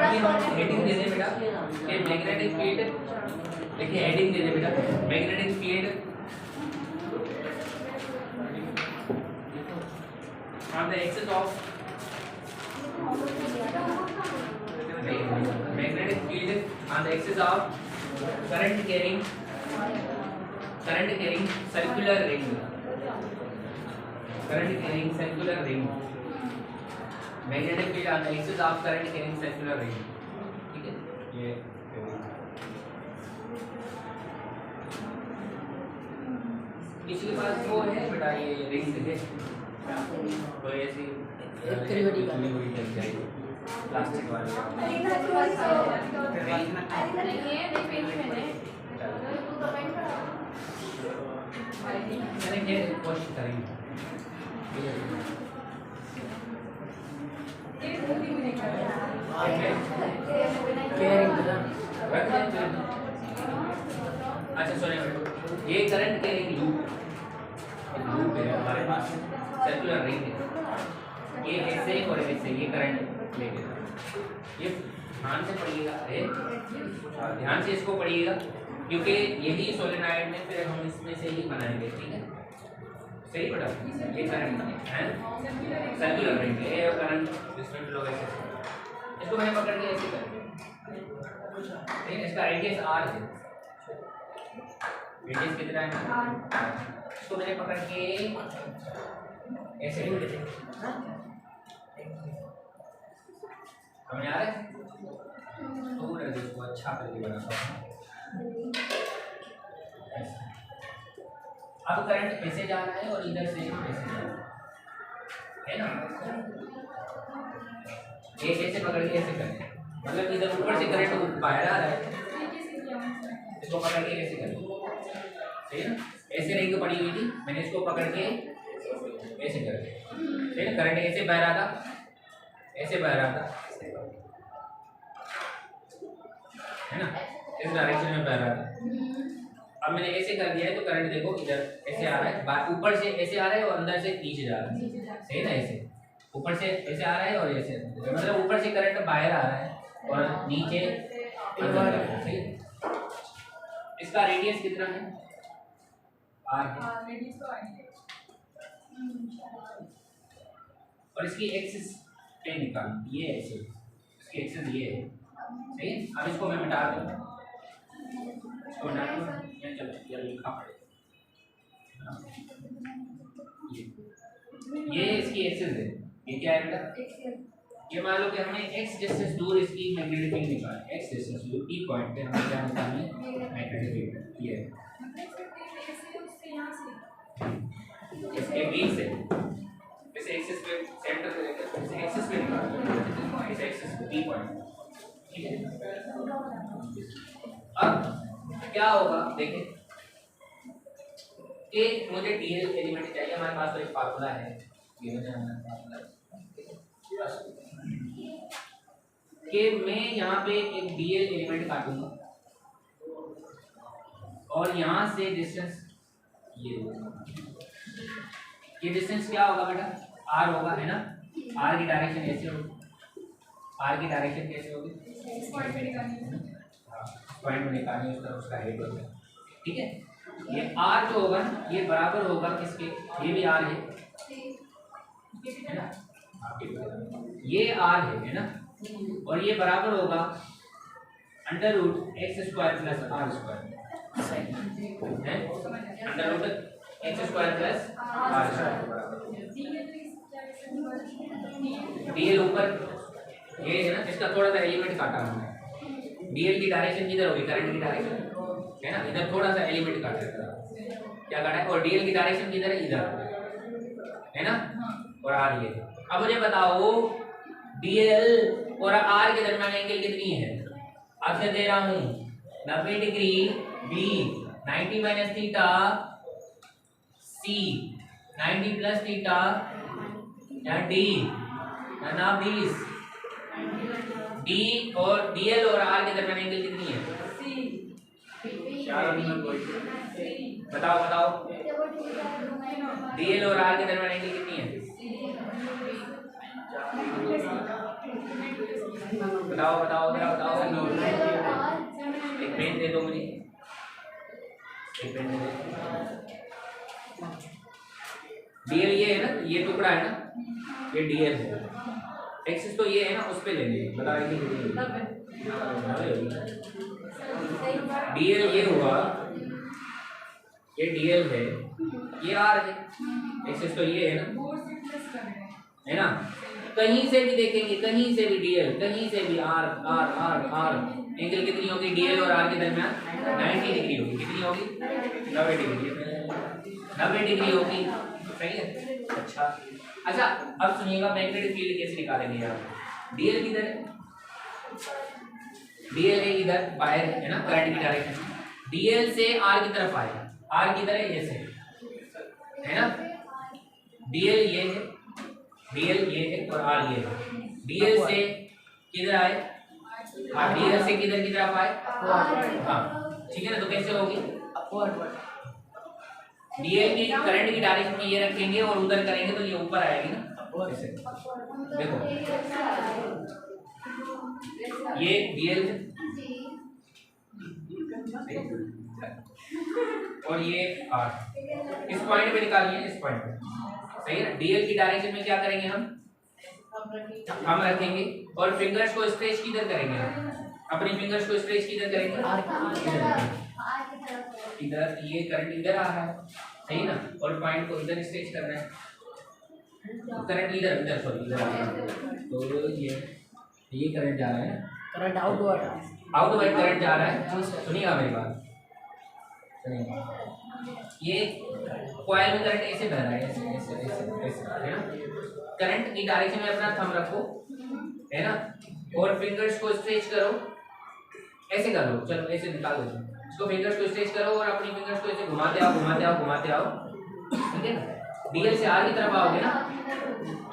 अभी हम हेडिंग दे दें बेटा कि मैग्नेटिक फील्ड, देखिए हेडिंग दे दें बेटा magnetic field on the axis of magnetic field on the axis of current carrying circular ring, magnetic field on the axis of current carrying circular ring, ठीक है। ये किसी के पास वो है बेटा ये रिंग है तो ऐसी करीबी प्लास्टिक वाली मैंने कोशिश करेंगे अच्छा सुनिए ये करंट कैरिंग लूप है हमारे पास सर्कुलर रिंग है, ये ऐसे और ऐसे ये करंट लेके ये ध्यान से पढ़िएगा, ध्यान से इसको पढ़िएगा क्योंकि यही सोलेनॉइड में फिर हम इसमें से ही बनाएंगे, ठीक है सही बेटा। ये करंट है सर्कुलर रिंग है और करंट डिस्टेंस लोग ऐसे इसको मैंने पकड़ के ऐसे कर ठीक है, इसका रेडियस r है, रेडियस कितना है इसको मैंने पकड़ के ऐसे समझ आ रहा है थोड़ा इसको अच्छा करके बनाता हूँ। अब करंट ऐसे जा रहा है और इधर से ऐसे जा रहा है ना, एक ऐसे पकड़ के ऐसे करें मतलब इधर ऊपर से करंट बाहर आ रहा है, इसको पकड़ के ऐसे करें सही है ना, ऐसे रिंग पड़ी हुई थी मैंने इसको पकड़ के ऐसे कर सही ना, करंट ऐसे बह रहा था ऐसे बह रहा था है ना, इस डायरेक्शन में बह रहा था। अब मैंने ऐसे कर दिया है तो करंट देखो इधर ऐसे आ रहा है, ऊपर से ऐसे आ रहा है और अंदर से नीचे जा रहा है सही ना, ऐसे ऊपर से ऐसे आ रहा है और ऐसे मतलब ऊपर से करंट बाहर आ रहा है और नीचे अंदर आ रहा है सही। इसका रेडियस कितना है r है और इसकी एक्सिस पे निकाल ये ऐसे इसकी एक्सिस ये है सही है। अब इसको मैं मिटा दूंगा, इसको मिटा दूंगा मैं चलो ये लिखा पड़ेगा ये इसकी एक्सिस है, ये क्या है बेटा ये मान लो कि हमने x डिस्टेंस दूर इसकी मैग्नेटिक फील्ड निकाली, x डिस्टेंस दूर p पॉइंट पे हमें क्या निकालनी है मैग्नेटिक फील्ड, ये इसके बीच से इस एक्सिस पे सेंटर से लेकर इस एक्सिस पे निकालना इस एक्सिस पे p पॉइंट, ठीक है। अब क्या होगा देखें कि मुझे dl एलिमेंट चाहिए, हमारे पास तो एक फार्मूला है ये मुझे हमारा फार्मूला कि मैं यहाँ पे एक dl एलिमेंट काटूंगा और यहाँ से डिस्टेंस ये डिस्टेंस क्या होगा बेटा r होगा है ना, r की डायरेक्शन ऐसे होगी, r की डायरेक्शन कैसे होगी पॉइंट में निकालनी उसका हेड होगा ठीक है। ये r जो होगा ये बराबर होगा किसके, ये भी r है ना, ये r है ना और ये बराबर होगा under root x square plus r square है, under root x square plus r square dl ऊपर ये है ना, इसका थोड़ा सा एलिमेंट काटा हमने, डीएल की डायरेक्शन किधर होगी करंट की डायरेक्शन है ना, इधर थोड़ा सा एलिमेंट काटा है क्या काटा है और डीएल की डायरेक्शन किधर है इधर है ना और आर ये। अब मुझे बताओ डीएल और आर के दरमियान एंगल कितनी है, आपसे दे रहा हूं 90 डिग्री बी 90 माइनस थीटा सी 90 प्लस थीटा या डी ना 20 डी और डीएल और आर के दरमियान एंगल कितनी है बताओ बताओ डीएल और आर के दरमियान एंगल कितनी है बताओ बताओ जरा बताओ। एक पेन दे दो मुझे, एक पेन दे दो। डीएल ये है ना, ये टुकड़ा है ना, ये डीएल है। एक्सिस तो ये है ना, उस पे लेंगे। बताओ डीएल ये हुआ, ये डीएल है, ये आर है। एक्सिस तो ये है ना, है ना। कहीं से भी देखेंगे, कहीं से भी डीएल, कहीं से भी R R R R, angle कितनी होगी डीएल और आर के दरमियान? 90 डिग्री होगी। कितनी होगी? 90 डिग्री, 90 डिग्री होगी। सही है। अच्छा अच्छा, अब सुनिएगा मैग्नेटिक फील्ड कैसे निकालेंगे यार। डीएल किधर है? डीएल है इधर, बाहर है ना, करंट की डायरेक्शन। डीएल से आर की तरफ आए, आर किधर है? ये से, है ना। डीएल ये है, डीएल ये है और आर ये है। डीएल से किधर आए? डीएल से किधर की तरफ आए? हाँ ठीक है ना। तो कैसे होगी? डीएल की करंट की डायरेक्शन में ये रखेंगे और उधर करेंगे तो ये ऊपर आएगी ना। ऐसे देखो, ये डीएल और ये आर, इस पॉइंट पे निकालिए, इस पॉइंट पे। सही है ना। डीएल की डायरेक्शन में क्या करेंगे हम रखेंगे और फिंगर्स को स्ट्रेच किधर करेंगे? अपनी फिंगर्स को स्ट्रेच किधर करेंगे? इधर। ये करंट इधर आ रहा है, सही ना, और पॉइंट को इधर स्ट्रेच करना है। करंट इधर इधर सॉरी इधर आ रहा है, तो ये करंट जा रहा है, करंट आउटवर्ड करंट जा रहा है। सुनिएगा मेरी बात, ये कॉइल में करंट ऐसे बह रहा है, ऐसे ऐसे ऐसे ऐसे, है ना। करंट की डायरेक्शन में अपना थंब रखो, है ना, और फिंगर्स को स्ट्रेच करो, ऐसे कर लो। चलो ऐसे निकाल दो इसको, फिंगर्स को स्ट्रेच करो और अपनी फिंगर्स को ऐसे घुमाते आओ घुमाते आओ घुमाते आओ, ठीक है ना। डीएल से आर की तरफ आओगे ना,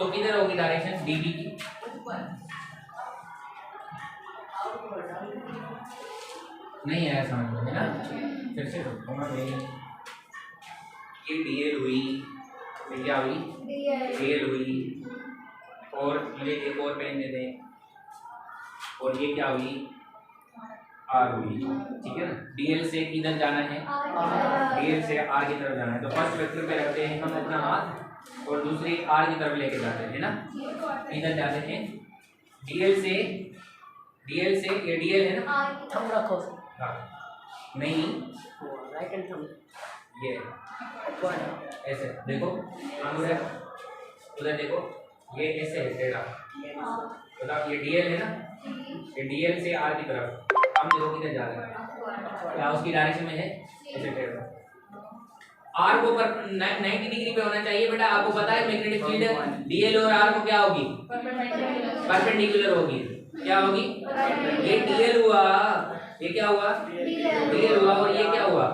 तो किधर होगी डायरेक्शन? डीबी की। नहीं आया समझ में, है ना। फिर से ये डीएल हुई, ये क्या हुई? डीएल हुई, और मुझे एक और पेन दे दें, और ये क्या हुई? आर हुई, ठीक है ना। डीएल से किधर जाना है? डीएल से आर की तरफ जाना है, तो फर्स्ट वेक्टर पे रखते हैं हम अपना हाथ और दूसरी आर की तरफ लेके जाते हैं, है ना। इधर जाते हैं डीएल से, ये डीएल है ना, थंब रखो। हाँ नहीं, राइट हैंड थंब, ये ऐसे देखो, उधर देखो, ये ऐसे है टेढ़ा। बताओ ये डीएल है ना, ये डीएल से आर की तरफ हम देखो किधर जा रहे हैं, क्या उसकी डायरेक्शन में है? ऐसे टेढ़ा। आर को 90 डिग्री पे होना चाहिए बेटा। आपको पता है मैग्नेटिक फील्ड डीएल और आर को क्या होगी? परपेंडिकुलर होगी। क्या होगी? ये डीएल हुआ, ये क्या हुआ? डीएल हुआ, और ये क्या हुआ?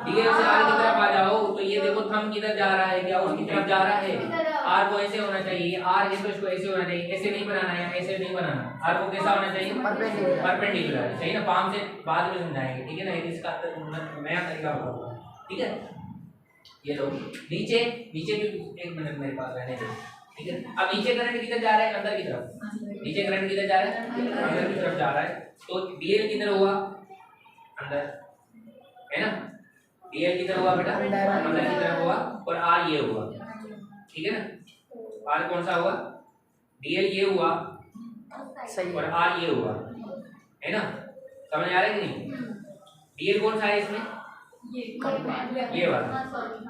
डीएल से आर की तरफ आ जाओ, तो ये देखो थंब किधर जा रहा है? क्या उसकी तरफ जा रहा है? आर को ऐसे होना चाहिए, आर है तो इसको ऐसे होना चाहिए, ऐसे नहीं बनाना है, ऐसे नहीं बनाना। आर को कैसा होना चाहिए? परपेंडिकुलर, सही ना। पाम से बाद में समझाएंगे, ठीक है ना। इसका नया तरीका बताऊंगा, ठीक है। ये लो नीचे, नीचे भी एक मिनट मेरे पास रहने दो, ठीक है। अब नीचे करंट किधर जा रहा है? अंदर की तरफ। नीचे करंट किधर जा रहा है? अंदर की तरफ जा रहा है। तो डीएल किधर हुआ? अंदर, है ना। डीएल किधर हुआ बेटा? अंदर की तरफ हुआ, और आर ये हुआ, ठीक है ना। आर कौन सा हुआ? डीएल ये हुआ, सही, और आर ये हुआ, है ना। समझ आ रहा है कि नहीं? डीएल कौन सा है इसमें? ये वाला,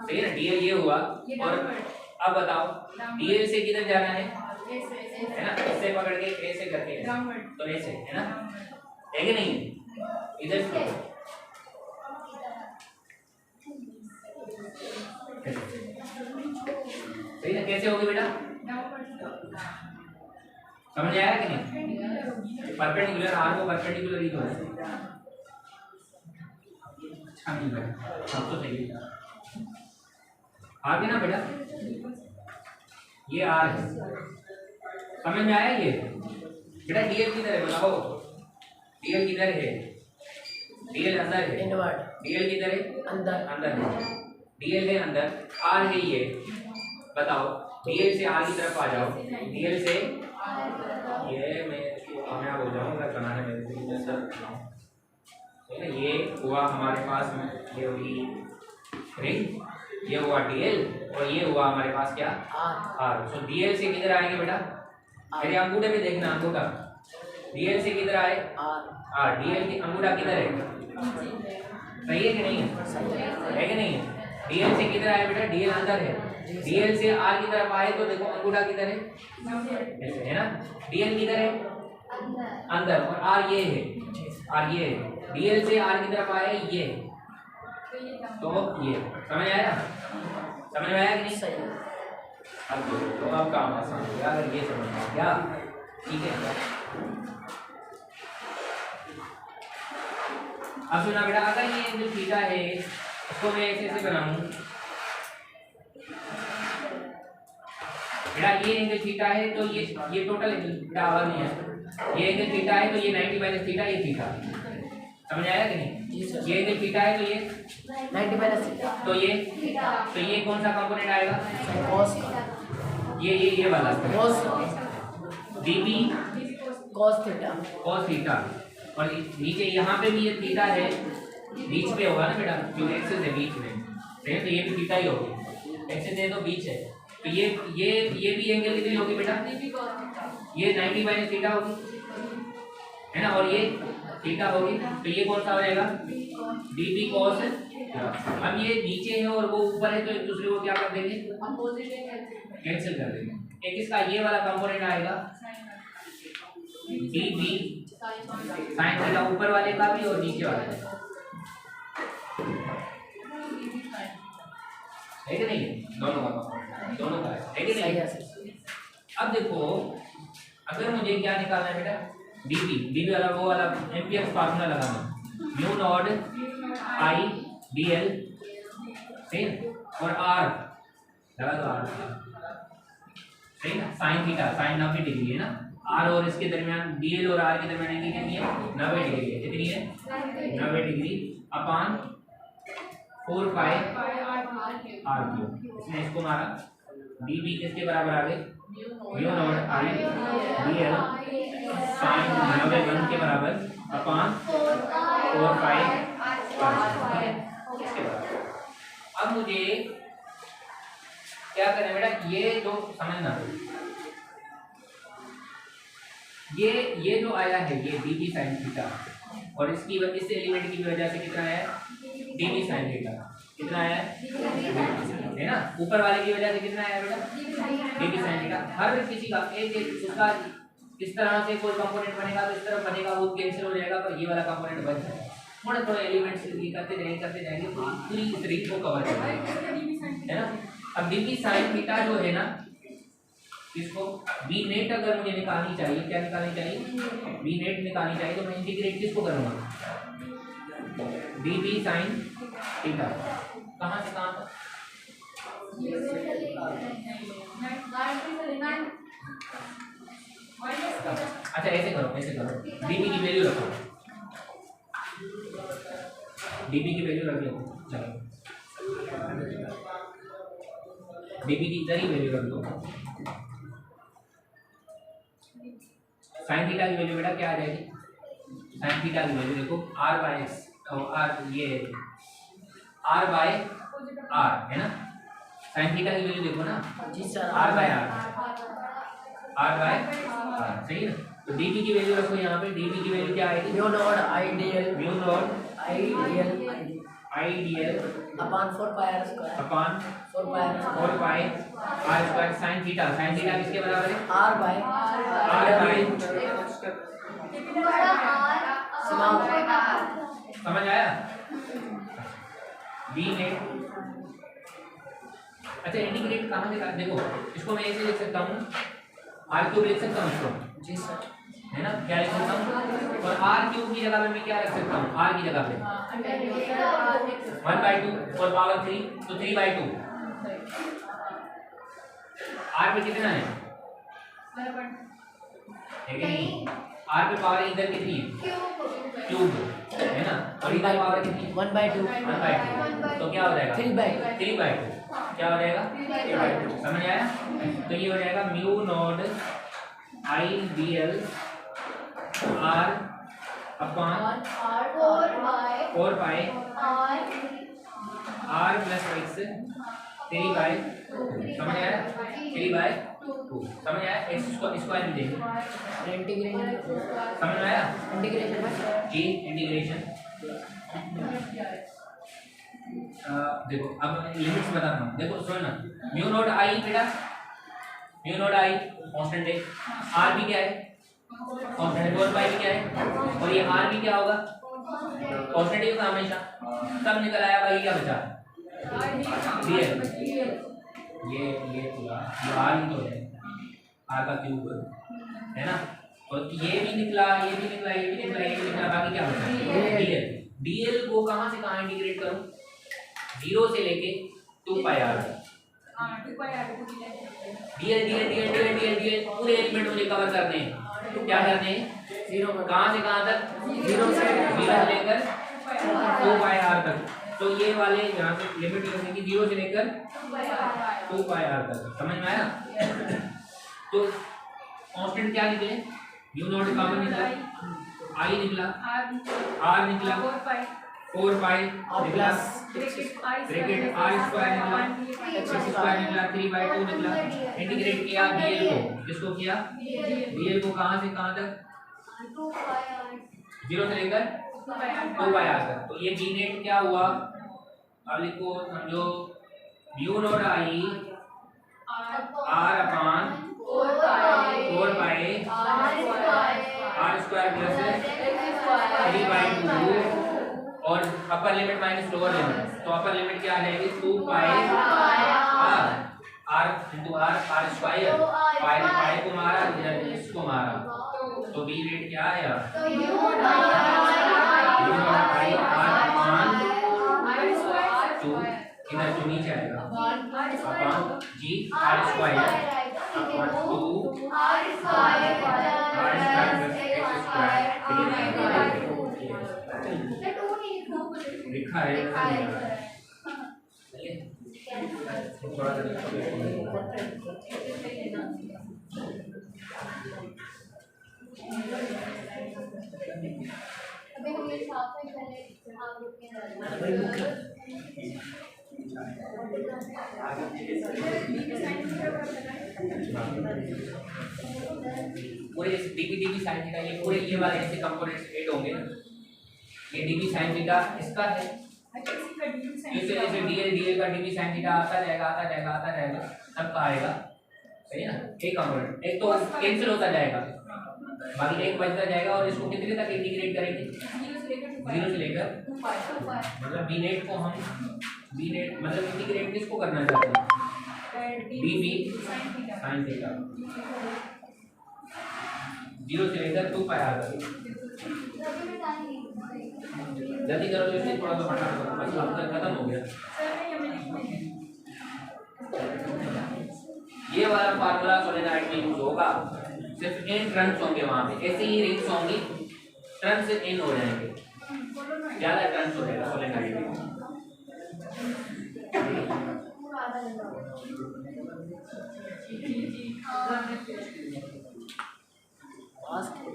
सही है ना। डीएल ये हुआ, और अब बताओ डीएल से किधर जाना है? ना, इससे पकड़ के ऐसे करके, तो ऐसे, है ना, है कि नहीं? इधर से सही ना। कैसे होगी बेटा? समझ आया कि नहीं? परपेंडिकुलर, आर को परपेंडिकुलर ही तो है। अच्छा नहीं बेटा, सब तो सही है। आगे ना बेटा, ये आर है, समझ में आया? ये बेटा डीएल किधर है बताओ? डीएल किधर है? डीएल अंदर है। डीएल किधर है? अंदर, अंदर है। डीएल है अंदर, आर है ये। बताओ डीएल से आर की तरफ आ जाओ। डीएल से ये मैं कामयाब हो जाऊँ अगर बनाने में, लेकिन मैं सर बनाऊँ। है ना, ये हुआ हमारे पास में, ये हुई रिंग, ये हुआ डीएल, और ये हुआ हमारे पास क्या, आर। सो डीएल से किधर आएंगे बेटा, मेरे अंगूठे पे देखना, अंगूठा डीएल से किधर आए, आर। डीएल की अंगूठा किधर है, सही है कि नहीं है कि नहीं है? डीएल से किधर आए बेटा, डीएल अंदर है, डीएल से आर की तरफ आए तो देखो अंगूठा किधर है, ऐसे है ना। डीएल किधर है, अंदर, और आर ये है, आर ये है। डीएल से आर की तरफ आए ये, तो ये समझ आया, समझ में आया कि नहीं? अब तो अब काम आसान हो गया अगर ये समझ में आ गया, ठीक है। अब सुना बेटा, अगर ये एंगल थीटा है इसको मैं ऐसे बनाऊं बेटा, ये एंगल थीटा है तो ये टोटल एंगल बेटा आवाज नहीं है, ये एंगल थीटा है तो ये 90 माइनस थीटा, ये थीटा, समझ आया कि नहीं? ये एंगल थीटा है तो ये 90 माइनस थीटा, तो ये कौन सा कंपोनेंट आएगा, कॉस का, ये वाला cos dB cos theta, cos theta, और नीचे यहाँ पे भी ये थीटा है, बीच पे होगा ना बेटा, जो एक्सिस है बीच में, तो ये भी थीटा ही होगी, एक्सिस है तो बीच है, तो ये भी एंगल कितनी होगी बेटा, ये 90 माइनस थीटा होगी, है ना, और ये थीटा होगी, तो ये कौन सा हो जाएगा, dB cos। अब ये नीचे है और वो ऊपर है तो एक दूसरे को क्या कर देंगे, कैंसिल कर देंगे। एक इसका ये वाला कंपोनेंट आएगा dB साइन थीटा, ऊपर वाले का भी और नीचे वाले का, है कि नहीं, दोनों का है कि नहीं? अब देखो, अगर मुझे क्या निकालना है बेटा, dB वाला वो वाला एम्पियर फार्मूला लगाना, म्यू नॉट आई dl, सही, और r लगा दो, r सही ना, साइन थीटा, साइन 90 डिग्री है ना, r और इसके दरमियान dl और r के दरमियान एंगल कितनी है, 90 डिग्री है, कितनी है, 90 डिग्री अपान 4 पाई r क्यूब, इसने इसको मारा, dB किसके बराबर आ गए, म्यू नॉट आई dl साइन 90 1 के बराबर अपान 4 पाई r, इसके बराबर। अब मुझे क्या करना है बेटा, ये जो समझना, ये जो आया है ये dB sin थीटा, और इसकी इस एलिमेंट की वजह से कितना आया, dB sin थीटा, कितना आया है ना, ऊपर वाले की वजह से कितना आया बेटा, dB sin थीटा। हर किसी का एक उसका इस तरह से कोई कंपोनेंट बनेगा तो इस तरह बनेगा, वो कैंसिल हो जाएगा, पर ये वाला कंपोनेंट बच जाएगा। थोड़े एलिमेंट्स करते जाएंगे पूरी इस रिंग को कवर कर देंगे, है ना। अब dB sin थीटा जो है ना, इसको b नेट अगर मुझे निकालनी चाहिए, क्या निकालनी चाहिए, b नेट निकालनी चाहिए, तो मैं इंटीग्रेट किसको करूंगा, dB sin थीटा, कहां से कहां तक, अच्छा ऐसे करो, dB की वैल्यू रखो, dB की वैल्यू रख लो, चलो dB की इधर ही वैल्यू रख दो, साइन थीटा की वैल्यू बेटा क्या आ जाएगी, साइन थीटा की वैल्यू देखो r बाय ये r बाय r है ना, साइन थीटा की वैल्यू देखो ना, r बाय r, सही है ना। तो dB की वैल्यू रखो यहाँ पे, dB की वैल्यू क्या आएगी, म्यू नॉट आइडियल अपान 4 पाई r स्क्वायर, अपान 4 पाई r स्क्वायर साइन थीटा किसके बराबर है, r बाय समझ आया, b नेट। अच्छा इंटीग्रेट कहाँ से, देखो इसको मैं ऐसे लिख सकता हूँ, r क्यूब लिख सकता हूँ इसको, जी सर, है ना, क्या लिख सकता हूँ, और r क्यूब की जगह पे मैं क्या रख सकता हूँ, r की जगह पे 1/2 और पावर 3, तो 3/2, r पे कितना है, नहीं, r पे पावर इधर कितनी है, क्यूब है ना, और इधर पावर कितनी, 1/2, तो क्या हो जाएगा 3/2, क्या हो जाएगा 3/2, समझ आया। तो ये हो जाएगा mu naught I dl r upon 4 pi r plus x 3 by, समझ आया, 3 by 2, समझ आया। x स्क्वायर भी देंगे, समझ आया। जी इंटीग्रेशन। देखो अब लिमिट्स बताता हूँ, देखो सुनो ना, म्यू नॉट आई बेटा, म्यू नॉट आई कांस्टेंट है, आर भी क्या है कांस्टेंट, 4 पाई भी क्या है, और ये आर भी क्या होगा कांस्टेंट ही होगा हमेशा। तब निकल आया भाई क्या बचा, डीएल। ये पूरा ये आर ही तो है, आर का क्यूब है ना, और ये भी निकला, ये भी निकला, ये भी निकला, ये भी निकला, बाकी क्या बचा डीएल। डीएल को कहाँ से कहाँ इंटीग्रेट करूँ, 0 से लेके 2 पाई आर तक। DL DL DL DL DL DL पूरे एलिमेंट मुझे कवर करने हैं, तो क्या करने हैं, 0 कहाँ से कहाँ तक, 0 से लेकर 2 पाई आर तक। तो ये वाले यहाँ से लिमिट रखेंगे 0 से लेकर 2 पाई आर तक, समझ में आया। तो कांस्टेंट क्या निकले, म्यू नॉट कॉमन निकला, आई निकला, आर निकला, 4 पाई निकला, ब्रैकेट आर स्क्वायर निकला, एक्स स्क्वायर निकला, 3 बाई 2 निकला। इंटीग्रेट किया डीएल को, किसको किया, डीएल को कहाँ से कहाँ तक, 0 से लेकर 2 पाई आर तक। तो ये डी नेट क्या हुआ, अब लिखो समझो, mu naught I R upon 4 pi R square plus 3 by 2, और upper limit minus lower limit, तो अपर लिमिट क्या आ जाएगी, 2 pi R into R square, pi को मारा, इधर इसको मारा, तो बी रेट क्या आया, इधर जो नीचे आएगा upon G R square upon 2 R square plus X square लिखा है। थोड़ा सा अभी हम ये साथ में पहले आप लोग के पूरे जैसे डीबी साइन थीटा, ये पूरे ये वाले जैसे कंपोनेंट्स ऐड होंगे ना, ये डीबी साइन थीटा इसका है, जैसे जैसे डीएल का डीबी साइन थीटा आता जाएगा सबका आएगा, सही है ना। एक कंपोनेंट एक तो कैंसिल होता जाएगा, बाकी एक बचता जाएगा, और इसको कितने तक इंटीग्रेट करेंगे, 0 से लेकर मतलब बी नेट को हम बी नेट मतलब इंटीग्रेट किसको करना चाहते हैं, डीबी साइन थीटा 0 से लेकर 2 पाई आर तक। जल्दी करो, इससे थोड़ा सा फटाफट करो, बस खत्म हो गया। ये वाला फार्मूला सोलेनॉइड में यूज होगा, सिर्फ n टर्न्स होंगे वहां पे, ऐसे ही रिंग्स होंगी, टर्न्स n हो जाएंगे, ज्यादा टर्न्स हो जाएगा सोलेनॉइड में।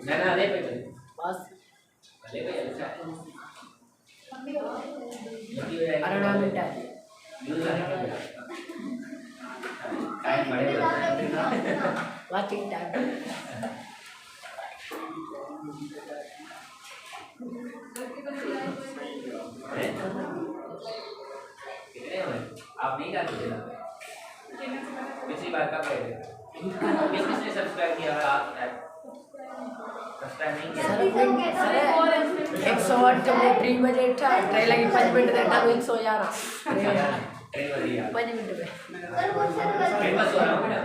ना दे पे बस ले पे अच्छा अर्नामेंट है, यूज टाइम बढ़ेगा, वाचिंग टाइम। कितने हुए आप नहीं डालते थे ना, पिछली बार कब गए थे, किसने सब्सक्राइब किया है, आप सब्सक्राइब नहीं किया, 108 जब वो 3 बजे उठा, ट्रेन लगी 5 मिनट देता हूँ, 111 ट्रेन वाली यार 5 मिनट में फेमस हो रहा हूँ बेटा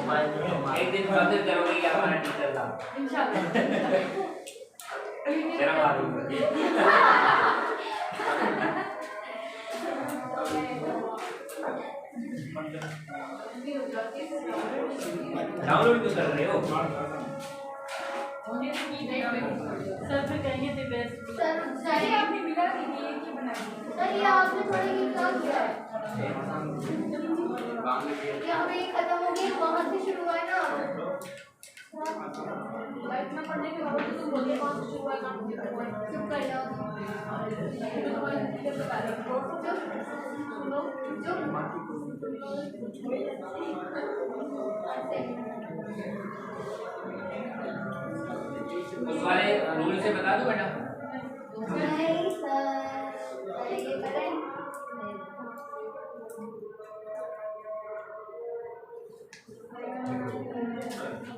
मैं, एक दिन बंद करोगे क्या हमारा टीचर था तेरा मालूम डाउनलोड क्यों कर रहे हो। सर फिर कहेंगे थे बेस्ट सर ये आपने मिला कि ये की बनाई सर ये आपने थोड़ा ये क्या किया है यहाँ पे खत्म हो गई वहाँ से शुरू हुआ है ना लाइफ में पढ़ने के बाद तुम बोलिए वहाँ से शुरू हुआ है काम चुप कर जाओ उस वाले रूल से बता दो बेटा। नहीं सर ये करें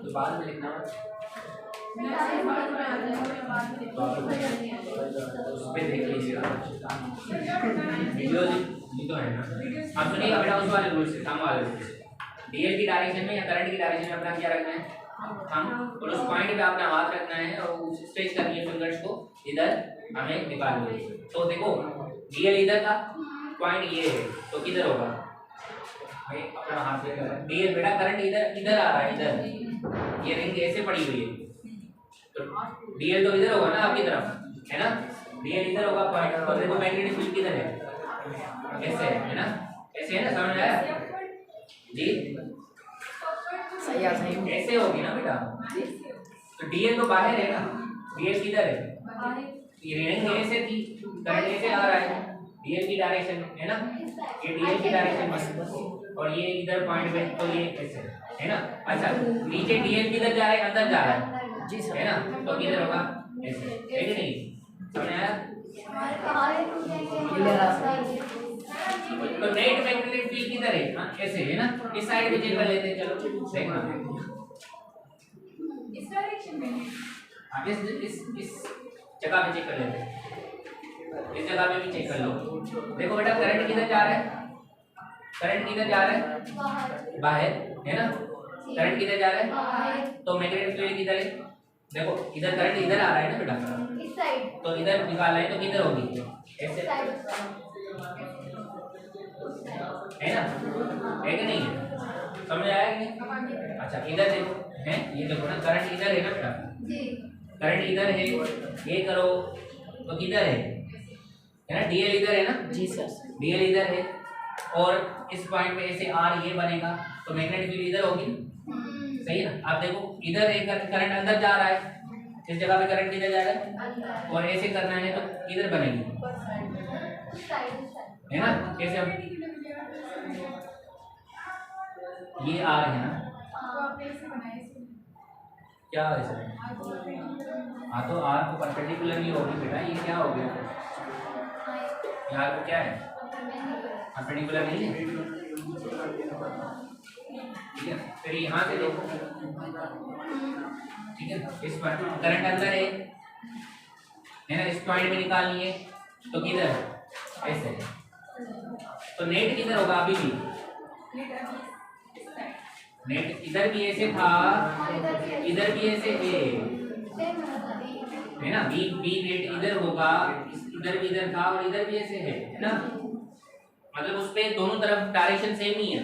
तो बाद में लिखना उस पे देख लीजिएगा वीडियो ये तो है ना। अब सुनिएगा बेटा उस वाले रूल से, हम वाले रूल से डीएल की डायरेक्शन में या करंट की डायरेक्शन में अपना क्या रखना है हम, और उस पॉइंट पे अपना हाथ रखना है और स्ट्रेच करनी है फिंगर्स को इधर हमें निकालना है। तो देखो डीएल इधर था, पॉइंट ये है तो किधर होगा भाई अपना हाथ लेकर डीएल बेटा करंट इधर इधर आ रहा है, इधर ये रिंग ऐसे पड़ी हुई है तो डीएल तो इधर होगा ना आपकी तरफ है ना, डीएल इधर होगा पॉइंट, तो देखो मैग्नेटिक फील्ड किधर है ऐसे है ना, ऐसे है ना, समझ आया जी सही है सही ऐसे होगी ना बेटा। तो डीएल तो बाहर है ना, डीएल किधर है, ये रिंग ऐसे थी करंट ऐसे आ रहा है डीएल की डायरेक्शन है ना, ये डीएल की डायरेक्शन में और ये इधर पॉइंट पे तो ये ऐसे है ना। अच्छा नीचे डीएल किधर जा रहा है, अंदर जा रहा है जी सर है ना, तो किधर होगा ऐसे है कि नहीं, समझ आया। तो नेट मैग्नेटिक फील्ड किधर है, हाँ ऐसे है ना, इस साइड पे चेक कर लेते हैं, चलो देखना इस डायरेक्शन में हाँ इस जगह पे चेक कर लेते हैं, इस जगह पे भी चेक कर लो। देखो बेटा करंट किधर जा रहा है, करंट किधर जा रहा है बाहर है ना, करंट किधर जा रहा है तो मैग्नेटिक फील्ड किधर है, देखो इधर करंट इधर आ रहा है ना बेटा, इस साइड तो इधर निकालना है तो किधर होगी ऐसे है ना, है कि नहीं है, समझ आया कि नहीं। अच्छा इधर देखो है, ये देखो ना करंट इधर है ना बेटा, करंट इधर है, ये करो तो किधर है ना, डीएल इधर है ना जी सर डीएल इधर है और इस पॉइंट पे ऐसे आर ये बनेगा तो मैग्नेटिक फील्ड इधर होगी सही है ना। आप देखो इधर एक करंट अंदर जा रहा है, इस जगह पे करंट किधर जा रहा है और ऐसे करना है तो किधर बनेगी है ना, कैसे हम ये आर है ना क्या वैसे हाँ तो आर को परपेंडिकुलर नहीं होगी बेटा, ये क्या हो गया यहाँ पे क्या है परपेंडिकुलर नहीं है ठीक है। फिर यहाँ से देखो ठीक है, इस पर करंट अंदर है ना, इस पॉइंट में निकालनी है तो किधर ऐसे, तो नेट किधर होगा अभी भी, नेट इधर भी ऐसे था इधर भी ऐसे है ना, बी बी नेट इधर होगा, इधर भी इधर था और इधर भी ऐसे है ना, मतलब उस पे दोनों तरफ डायरेक्शन सेम ही है,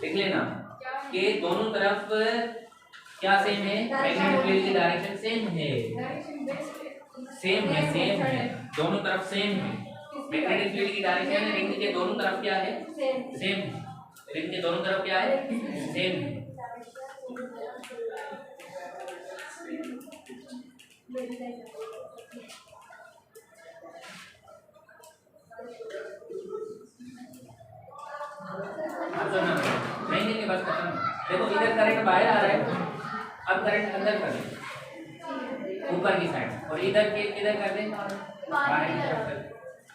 देख लेना कि दोनों तरफ क्या सेम है, मैग्नेटिक फील्ड की डायरेक्शन सेम है, सेम है दोनों तरफ सेम है, मैग्नेटिक फील्ड की डायरेक्शन रिंग के दोनों तरफ क्या है सेम है, रिंग के दोनों तरफ क्या है सेम है। नहीं बस खत्म। देखो इधर करंट बाहर आ रहा है, अब करंट अंदर कर दे ऊपर की साइड और इधर के किधर कर दे बाहर की तरफ कर,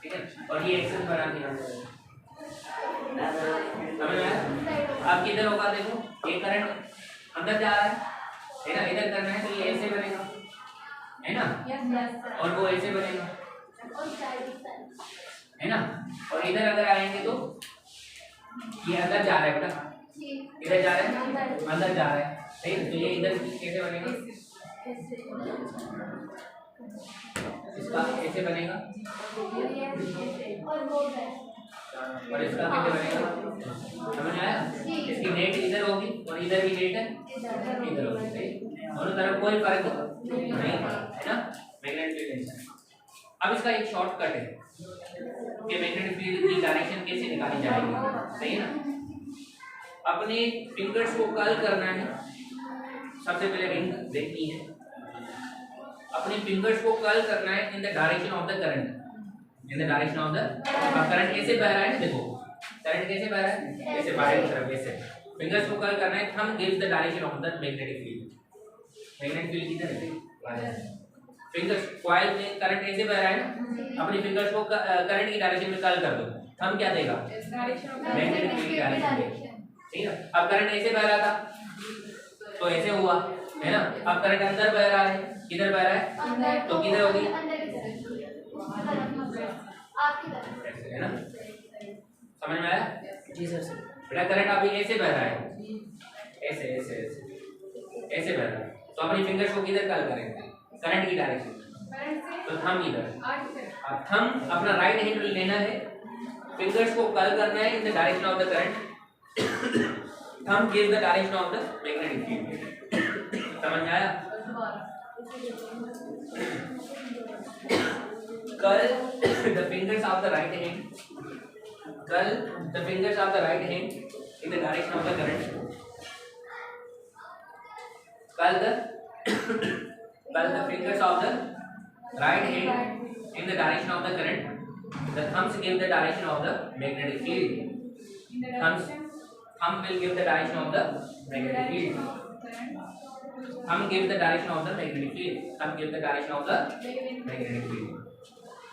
ठीक है, और ये एक्सेस बना दिया समझ में आया। अब किधर होगा देखो ये करंट अंदर जा रहा है ना, इधर करना है तो ये ऐसे बनेगा है ना और वो ऐसे बनेगा है ना, और इधर अगर आएंगे तो ये अंदर जा रहा है बेटा, इधर जा रहा है अंदर जा रहा है सही, तो ये इधर कैसे बनेगा इसका ऐसे बनेगा और इसका कैसे बनेगा, समझ आया। इसकी नेट इधर होगी और इधर भी नेट है इधर होगी सही, दोनों दोनों तरफ कोई फर्क नहीं पड़ा, है ना। Magnetic field. अब इसका एक शॉर्टकट है कि मैग्नेटिक फील्ड की डायरेक्शन कैसे निकाली जाएगी, सही है ना। अपने फिंगर्स को कर्ल करना है, सबसे पहले रिंग देखनी है, अपने फिंगर्स को कर्ल करना है in the direction of the current, in the direction of the, current कैसे बह रहा है, देखो करंट कैसे बह रहा है, ऐसे बाहर की तरफ, ऐसे फिंगर्स को कर्ल करना है, thumb gives the direction of the magnetic field. Magnetic field किधर है, फिंगर्स कॉइल में करंट ऐसे बह रहा है ना, अपने फिंगर्स को करंट की डायरेक्शन में कर्ल कर दो, थंब क्या देगा, मैग्नेटिक फील्ड की डायरेक्शन, ठीक है। अब करंट ऐसे बह रहा था तो ऐसे हुआ, है ना। अब करंट अंदर बह रहा है, किधर बह रहा है, तो किधर होगी, है ना। समझ में आया जी सर। बेटा, करंट अभी ऐसे बह रहा है, ऐसे ऐसे ऐसे ऐसे बह रहा है, तो अपनी फिंगर्स को किधर कर्ल करेंगे, करंट की डायरेक्शन, तो थंब इधर। अब थंब अपना राइट हैंड लेना है, फिंगर्स को कर्ल करना है in the direction of the current, thumb gives the direction of the magnetic field. समझ में आया। Curl the fingers of the right hand, curl the fingers of the right hand in the direction of the current, curl the fingers of the right hand in the direction of the current. The thumbs give the direction of the magnetic field. Thumb will give the direction of the magnetic field. Thumb gives the direction of the magnetic field. Thumb gives the direction of the magnetic field.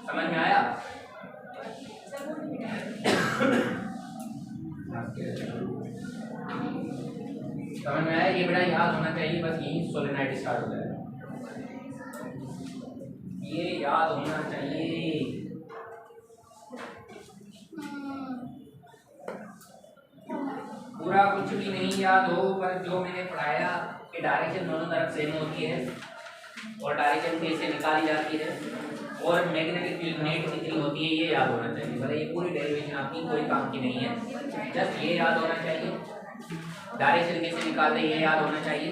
समझ में आया। समझ में आया। ये बड़ा याद होना चाहिए, बस यही सोलेनॉइड स्टार्ट होता है, ये याद होना चाहिए। पूरा कुछ भी नहीं याद हो, पर जो मैंने पढ़ाया कि डायरेक्शन दोनों तरफ सेम होती है और डायरेक्शन कैसे निकाली जाती है और मैग्नेटिक फील्ड नेट कितनी होती है, ये याद होना चाहिए। मतलब ये पूरी डेरिवेशन आपकी कोई काम की नहीं है, जस्ट ये याद होना चाहिए। डायरेक्शन कैसे निकालते हैं ये याद होना चाहिए,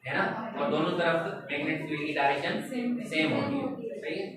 है ना। और दोनों तरफ मैग्नेटिक फील्ड की डायरेक्शन सेम होती है, सही है।